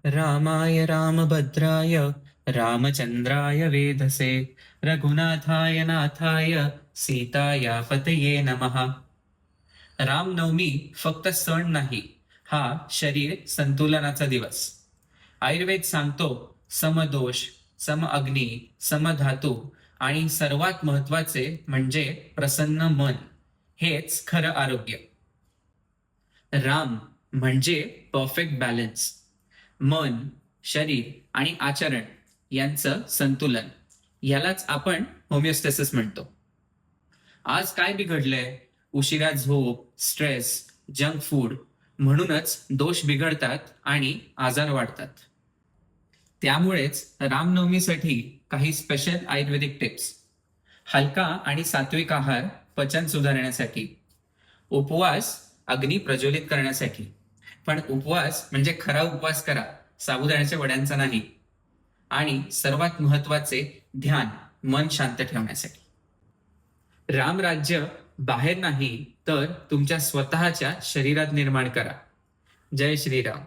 रामाय रामभद्राय रामचंद्राय वेधसे रघुनाथाय नाथाय सीताया पतये नमः. रामनवमी फक्त सण नाही, हा शरीर संतुलनाचा दिवस. आयुर्वेद सांगतो समदोष, सम अग्नी, समधातू आणि सर्वात महत्वाचे म्हणजे प्रसन्न मन, हेच खरं आरोग्य. राम म्हणजे परफेक्ट बॅलन्स. मन, शरीर आणि आचरण यांचं संतुलन, यालाच आपण होमिओस्टेसिस म्हणतो. आज काय बिघडलंय? उशिरा झोप, स्ट्रेस, जंक फूड, म्हणूनच दोष बिघडतात आणि आजार वाढतात. त्यामुळेच रामनवमीसाठी काही स्पेशल आयुर्वेदिक टिप्स. हलका आणि सात्विक आहार पचन सुधारण्यासाठी. उपवास अग्नी प्रज्वलित करण्यासाठी. पण उपवास म्हणजे खरा उपवास करा, साबुदाण्याच्या वड्यांचा नाही. आणि सर्वात महत्वाचे ध्यान, मन शांत ठेवण्यासाठी. रामराज्य बाहेर नाही तर तुमच्या स्वतःच्या शरीरात निर्माण करा. जय श्रीराम.